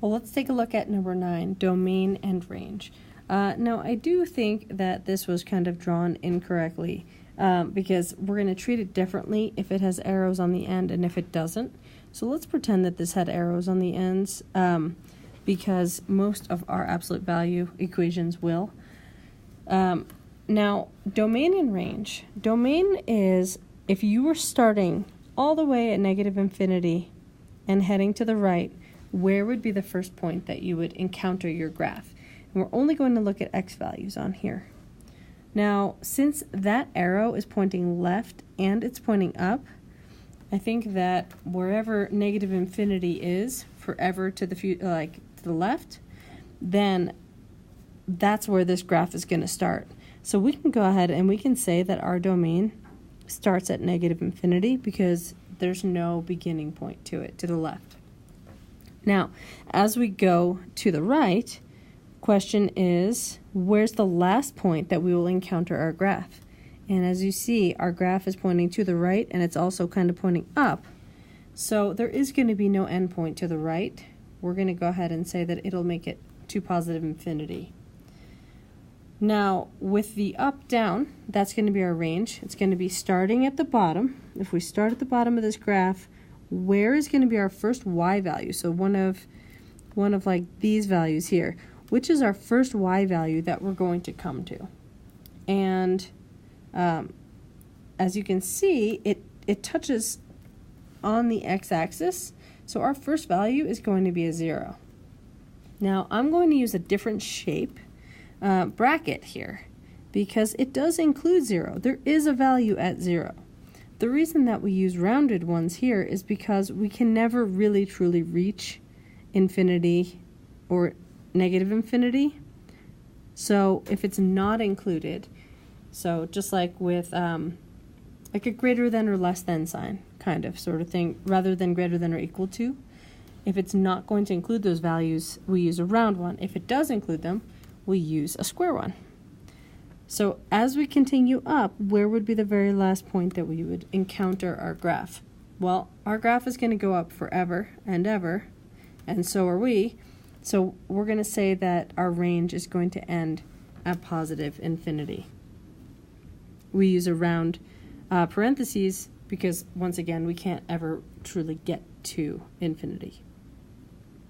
Well, let's take a look at number 9, domain and range. Now, I do think that this was kind of drawn incorrectly because we're going to treat it differently if it has arrows on the end and if it doesn't. So let's pretend that this had arrows on the ends because most of our absolute value equations will. Now, domain and range. Domain is if you were starting all the way at negative infinity and heading to the right, where would be the first point that you would encounter your graph? And we're only going to look at x values on here. Now, since that arrow is pointing left and it's pointing up, I think that wherever negative infinity is, forever to the left, then that's where this graph is going to start. So we can go ahead and we can say that our domain starts at negative infinity because there's no beginning point to it, to the left. Now, as we go to the right, question is, where's the last point that we will encounter our graph? And as you see, our graph is pointing to the right, and it's also kind of pointing up. So there is going to be no endpoint to the right. We're going to go ahead and say that it'll make it to positive infinity. Now, with the up-down, that's going to be our range. It's going to be starting at the bottom. If we start at the bottom of this graph, where is going to be our first y value? So one of like these values here, which is our first y value that we're going to come to. And as you can see, it touches on the x-axis, so our first value is going to be a 0. Now, I'm going to use a different shape bracket here because it does include 0. There is a value at 0. The reason that we use rounded ones here is because we can never really truly reach infinity or negative infinity. So if it's not included, so just like with like a greater than or less than sign kind of sort of thing, rather than greater than or equal to, if it's not going to include those values, we use a round one. If it does include them, we use a square one. So as we continue up, where would be the very last point that we would encounter our graph? Well, our graph is going to go up forever and ever, and so are we. So we're going to say that our range is going to end at positive infinity. We use a round parentheses because, once again, we can't ever truly get to infinity.